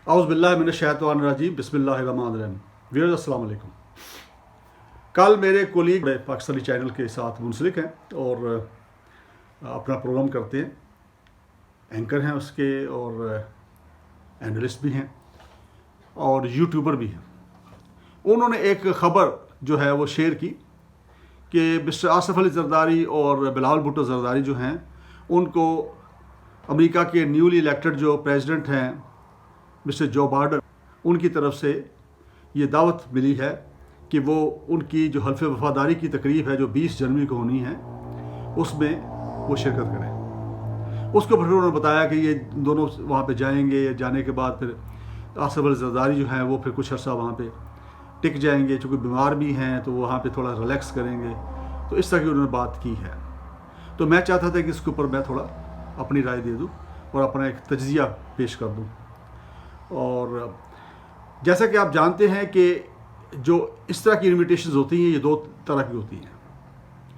اعوذ باللہ من الشیطان الرجیم بسم اللہ الرحمن الرحیم. ویورز السلام علیکم. کل میرے کولیگ پاکستانی چینل کے ساتھ منسلک ہیں اور اپنا پروگرام کرتے ہیں، اینکر ہیں اس کے اور اینالسٹ بھی ہیں اور یوٹیوبر بھی ہیں. انہوں نے ایک خبر جو ہے وہ شیئر کی کہ مسٹر آصف علی زرداری اور بلاول بھٹو زرداری جو ہیں ان کو امریکہ کے نیولی الیکٹڈ جو پریزیڈنٹ ہیں مسٹر جو بائیڈن ان کی طرف سے یہ دعوت ملی ہے کہ وہ ان کی جو حلف وفاداری کی تقریب ہے جو 20 جنوری کو ہونی ہے اس میں وہ شرکت کریں. اس کو پھر انہوں نے بتایا کہ یہ دونوں وہاں پہ جائیں گے. جانے کے بعد پھر آصف علی زرداری جو ہیں وہ پھر کچھ عرصہ وہاں پہ ٹک جائیں گے، چونکہ بیمار بھی ہیں تو وہاں پہ تھوڑا ریلیکس کریں گے. تو اس طرح کی انہوں نے بات کی ہے. تو میں چاہتا تھا کہ اس کے اوپر میں تھوڑا اپنی رائے دے دوں اور اپنا ایک تجزیہ پیش کر دوں. اور جیسا کہ آپ جانتے ہیں کہ جو اس طرح کی انویٹیشنز ہوتی ہیں یہ دو طرح کی ہوتی ہیں.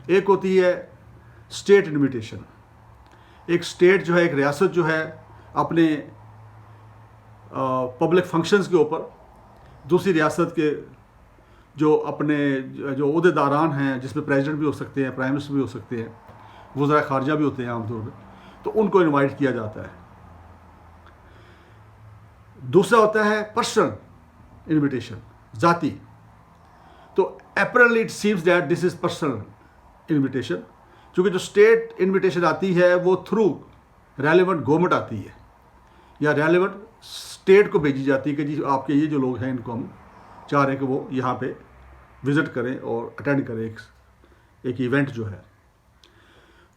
ایک ہوتی ہے اسٹیٹ انویٹیشن. ایک اسٹیٹ جو ہے، ایک ریاست جو ہے اپنے پبلک فنکشنز کے اوپر دوسری ریاست کے جو اپنے جو عہدے داران ہیں، جس میں پریزیڈنٹ بھی ہو سکتے ہیں، پرائم منسٹر بھی ہو سکتے ہیں، وزراء خارجہ بھی ہوتے ہیں عام طور پہ، تو ان کو انوائٹ کیا جاتا ہے. دوسرا ہوتا ہے پرسنل انویٹیشن، ذاتی. تو apparently it seems that this is personal invitation, کیونکہ جو اسٹیٹ انویٹیشن آتی ہے وہ تھرو ریلیونٹ گورنمنٹ آتی ہے یا ریلیونٹ اسٹیٹ کو بھیجی جاتی ہے کہ جی آپ کے یہ جو لوگ ہیں ان کو ہم چاہ رہے ہیں کہ وہ یہاں پہ وزٹ کریں اور اٹینڈ کریں ایک ایونٹ جو ہے.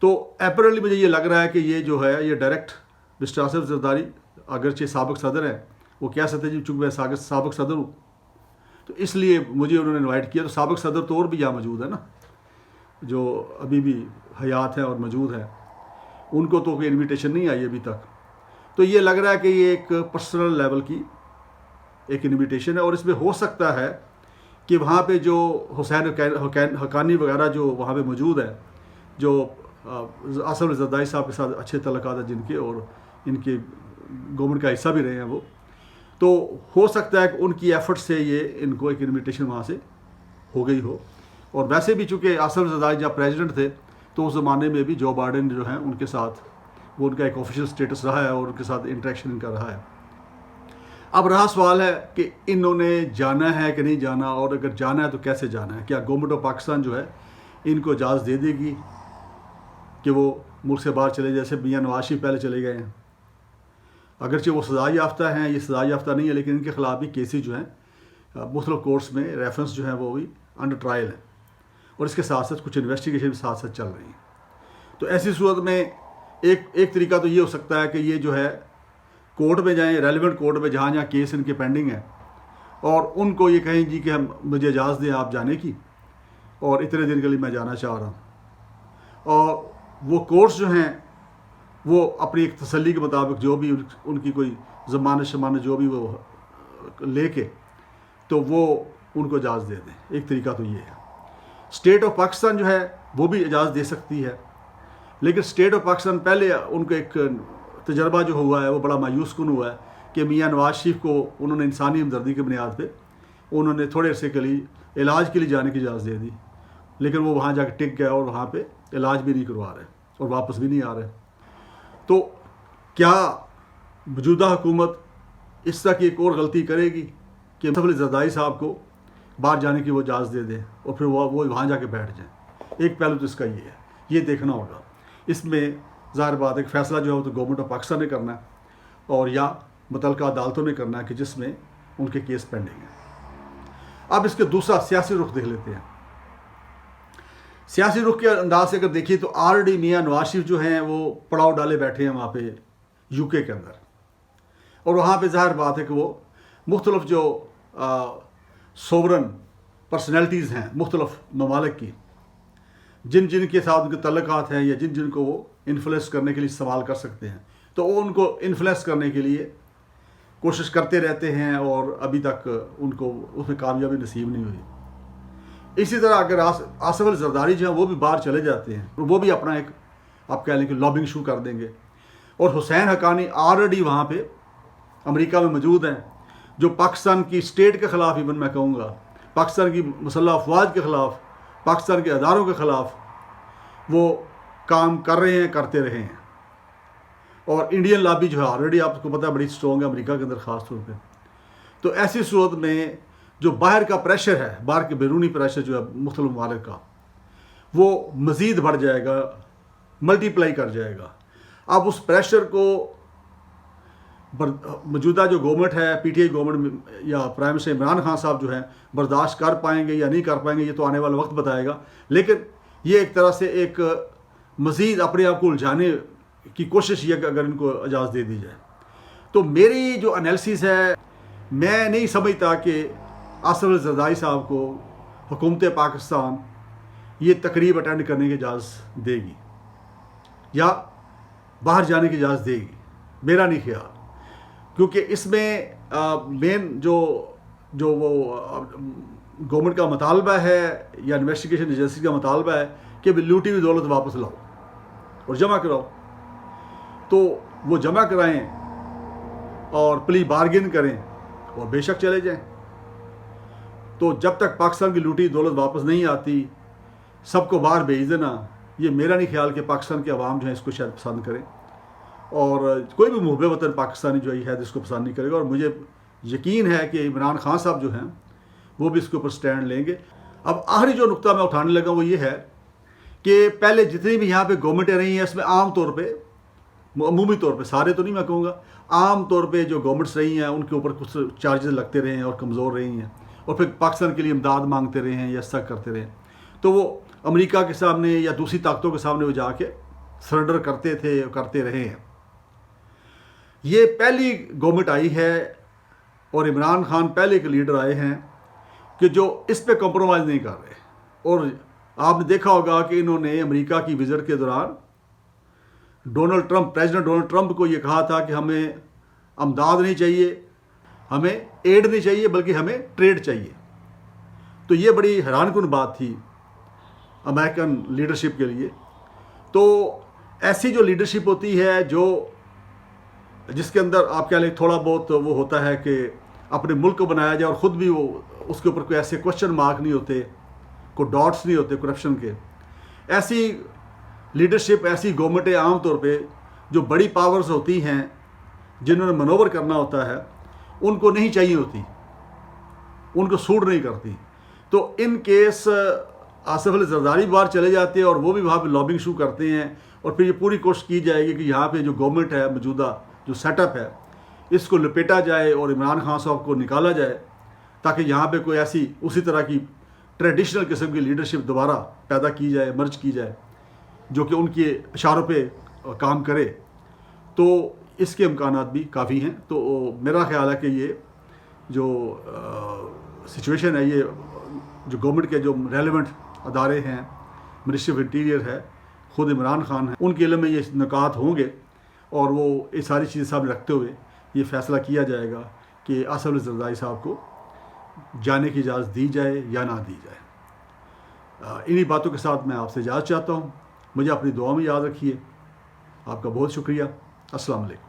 تو اپیرنٹلی مجھے یہ لگ رہا ہے کہ یہ جو ہے یہ ڈائریکٹ مسٹر آصف زرداری اگرچہ سابق صدر ہیں، وہ کہہ سکتے ہیں چونکہ میں سابق صدر ہوں تو اس لیے مجھے انہوں نے انوائٹ کیا. تو سابق صدر تو اور بھی یہاں موجود ہے نا، جو ابھی بھی حیات ہیں اور موجود ہیں، ان کو تو کوئی انویٹیشن نہیں آئی ابھی تک. تو یہ لگ رہا ہے کہ یہ ایک پرسنل لیول کی ایک انویٹیشن ہے اور اس میں ہو سکتا ہے کہ وہاں پہ جو حسین حقانی وغیرہ جو وہاں پہ موجود ہیں، جو آصف علی زرداری صاحب کے ساتھ اچھے تعلقات ہیں جن کے اور ان کے گورنمنٹ کا حصہ بھی رہے ہیں وہ، تو ہو سکتا ہے کہ ان کی ایفرٹ سے یہ ان کو ایک انویٹیشن وہاں سے ہو گئی ہو. اور ویسے بھی چونکہ آصف علی زرداری جب پریزیڈنٹ تھے تو اس زمانے میں بھی جو بائیڈن جو ہیں ان کے ساتھ وہ ان کا ایک آفیشیل اسٹیٹس رہا ہے اور ان کے ساتھ انٹریکشن ان کا رہا ہے. اب رہا سوال ہے کہ انہوں نے جانا ہے کہ نہیں جانا، اور اگر جانا ہے تو کیسے جانا ہے. کیا گورنمنٹ آف پاکستان جو ہے ان کو اجازت دے دے گی کہ وہ ملک سے باہر چلے، جیسے میاں نواز شریف پہلے چلے گئے ہیں. اگرچہ وہ سزا یافتہ ہیں، یہ سزا یافتہ نہیں ہے، لیکن ان کے خلاف بھی کیسز جو ہیں مختلف کورٹس میں ریفرنس جو ہیں وہ بھی انڈر ٹرائل ہیں اور اس کے ساتھ ساتھ کچھ انویسٹیگیشن بھی ساتھ ساتھ چل رہی ہیں. تو ایسی صورت میں ایک طریقہ تو یہ ہو سکتا ہے کہ یہ جو ہے کورٹ میں جائیں، ریلیونٹ کورٹ میں جہاں جہاں کیس ان کے پینڈنگ ہیں، اور ان کو یہ کہیں جی کہ مجھے اجازت دیں آپ جانے کی اور اتنے دن کے لیے میں جانا چاہ رہا ہوں. اور وہ کورٹس جو ہیں وہ اپنی ایک تسلی کے مطابق جو بھی ان کی کوئی ضمانت جو بھی وہ لے کے تو وہ ان کو اجازت دے دیں. ایک طریقہ تو یہ ہے. اسٹیٹ آف پاکستان جو ہے وہ بھی اجازت دے سکتی ہے، لیکن اسٹیٹ آف پاکستان پہلے ان کو ایک تجربہ جو ہوا ہے وہ بڑا مایوس کن ہوا ہے کہ میاں نواز شریف کو انہوں نے انسانی ہمدردی کی بنیاد پہ انہوں نے تھوڑے عرصے کے لیے علاج کے لیے جانے کی اجازت دے دی، لیکن وہ وہاں جا کے ٹک گئے اور وہاں پہ علاج بھی نہیں کروا رہے اور واپس بھی نہیں آ رہے. تو کیا موجودہ حکومت اس طرح کی ایک اور غلطی کرے گی کہ آصف علی زرداری صاحب کو باہر جانے کی وہ اجازت دے دیں اور پھر وہ وہاں جا کے بیٹھ جائیں؟ ایک پہلو تو اس کا یہ ہے، یہ دیکھنا ہوگا. اس میں ظاہر بات ایک فیصلہ جو ہے وہ تو گورنمنٹ آف پاکستان نے کرنا ہے اور یا متعلقہ عدالتوں نے کرنا ہے کہ جس میں ان کے کیس پینڈنگ ہیں. اب اس کے دوسرا سیاسی رخ دیکھ لیتے ہیں. سیاسی رخ کے انداز سے اگر دیکھیے تو آلریڈی میاں نواز شریف جو ہیں وہ پڑاؤ ڈالے بیٹھے ہیں وہاں پہ یو کے اندر، اور وہاں پہ ظاہر بات ہے کہ وہ مختلف جو سوورن پرسنالٹیز ہیں مختلف ممالک کی، جن کے ساتھ ان کے تعلقات ہیں یا جن کو وہ انفلوئنس کرنے کے لیے استعمال کر سکتے ہیں، تو وہ ان کو انفلوئنس کرنے کے لیے کوشش کرتے رہتے ہیں اور ابھی تک ان کو اس میں کامیابی نصیب نہیں ہوئی. اسی طرح اگر آصف علی زرداری جو ہیں وہ بھی باہر چلے جاتے ہیں اور وہ بھی اپنا ایک آپ کہہ لیں کہ لابنگ شروع کر دیں گے، اور حسین حقانی آلریڈی وہاں پہ امریکہ میں موجود ہیں جو پاکستان کی اسٹیٹ کے خلاف، ایون میں کہوں گا پاکستان کی مسلح افواج کے خلاف، پاکستان کے اداروں کے خلاف وہ کام کر رہے ہیں، کرتے رہے ہیں. اور انڈین لابی جو ہے آلریڈی آپ کو پتہ ہے بڑی اسٹرانگ ہے امریکہ کے اندر خاص طور پہ. تو ایسی صورت میں جو باہر کا پریشر ہے، باہر کے بیرونی پریشر جو ہے مختلف ممالک کا، وہ مزید بڑھ جائے گا، ملٹی پلائی کر جائے گا. اب اس پریشر کو موجودہ جو گورنمنٹ ہے، پی ٹی آئی گورنمنٹ یا پرائم منسٹر عمران خان صاحب جو ہیں برداشت کر پائیں گے یا نہیں کر پائیں گے، یہ تو آنے والا وقت بتائے گا. لیکن یہ ایک طرح سے ایک مزید اپنے آپ کو الجھانے کی کوشش یہ کہ اگر ان کو اجازت دے دی جائے. تو میری جو انالیسس ہے، میں نہیں سمجھتا کہ آصف علی زرداری صاحب کو حکومت پاکستان یہ تقریب اٹینڈ کرنے کی اجازت دے گی یا باہر جانے کی اجازت دے گی. میرا نہیں خیال، کیونکہ اس میں مین جو وہ گورنمنٹ کا مطالبہ ہے یا انویسٹیگیشن ایجنسی کا مطالبہ ہے کہ لوٹی ہوئی دولت واپس لاؤ اور جمع کراؤ. تو وہ جمع کرائیں اور پلی بارگن کریں اور بے شک چلے جائیں. تو جب تک پاکستان کی لوٹی دولت واپس نہیں آتی سب کو باہر بھیج دینا، یہ میرا نہیں خیال کہ پاکستان کے عوام جو ہیں اس کو شاید پسند کریں، اور کوئی بھی محب وطن پاکستانی جو ہے اس کو پسند نہیں کرے گا. اور مجھے یقین ہے کہ عمران خان صاحب جو ہیں وہ بھی اس کے اوپر سٹینڈ لیں گے. اب آخری جو نقطہ میں اٹھانے لگا وہ یہ ہے کہ پہلے جتنی بھی یہاں پہ گورنمنٹیں رہی ہیں اس میں عام طور پہ، عمومی طور پہ، سارے تو نہیں میں کہوں گا، عام طور پہ جو گورنمنٹس رہی ہیں ان کے اوپر کچھ چارجز لگتے رہے ہیں اور کمزور رہی ہیں، اور پھر پاکستان کے لیے امداد مانگتے رہے ہیں یا ایسا کرتے رہے. تو وہ امریکہ کے سامنے یا دوسری طاقتوں کے سامنے وہ جا کے سرنڈر کرتے تھے، کرتے رہے ہیں. یہ پہلی گورنمنٹ آئی ہے اور عمران خان پہلے کے لیڈر آئے ہیں کہ جو اس پہ کمپرومائز نہیں کر رہے. اور آپ نے دیکھا ہوگا کہ انہوں نے امریکہ کی وزٹ کے دوران پریزیڈنٹ ڈونلڈ ٹرمپ کو یہ کہا تھا کہ ہمیں امداد نہیں چاہیے، ہمیں ایڈ نہیں چاہیے، بلکہ ہمیں ٹریڈ چاہیے. تو یہ بڑی حیران کن بات تھی امریکن لیڈرشپ کے لیے. تو ایسی جو لیڈرشپ ہوتی ہے جس کے اندر آپ کہہ لیں تھوڑا بہت وہ ہوتا ہے کہ اپنے ملک کو بنایا جائے اور خود بھی وہ اس کے اوپر کوئی ایسے کوشچن مارک نہیں ہوتے، کوئی ڈاٹس نہیں ہوتے کرپشن کے، ایسی لیڈرشپ، ایسی گورنمنٹیں عام طور پہ جو بڑی پاورز ہوتی ہیں جنہوں نے منوور کرنا ہوتا ہے ان کو نہیں چاہیے ہوتی، ان کو سوٹ نہیں کرتی. تو ان کیس آصف علی زرداری باہر چلے جاتے ہیں اور وہ بھی وہاں پہ لابنگ شروع کرتے ہیں، اور پھر یہ پوری کوشش کی جائے گی کہ یہاں پہ جو گورنمنٹ ہے موجودہ جو سیٹ اپ ہے اس کو لپیٹا جائے اور عمران خان صاحب کو نکالا جائے، تاکہ یہاں پہ کوئی ایسی اسی طرح کی ٹریڈیشنل قسم کی لیڈرشپ دوبارہ پیدا کی جائے، مرج کی جائے، جو کہ ان کے اشاروں پہ کام کرے. تو اس کے امکانات بھی کافی ہیں. تو میرا خیال ہے کہ یہ جو سچویشن ہے، یہ جو گورنمنٹ کے جو ریلیونٹ ادارے ہیں، منسٹری آف انٹیریئر ہے، خود عمران خان ہیں، ان کے علم میں یہ نکات ہوں گے اور وہ یہ ساری چیزیں سامنے رکھتے ہوئے یہ فیصلہ کیا جائے گا کہ آصف علی زرداری صاحب کو جانے کی اجازت دی جائے یا نہ دی جائے. انہی باتوں کے ساتھ میں آپ سے اجازت چاہتا ہوں. مجھے اپنی دعا میں یاد رکھیے. آپ کا بہت شکریہ. السلام علیکم.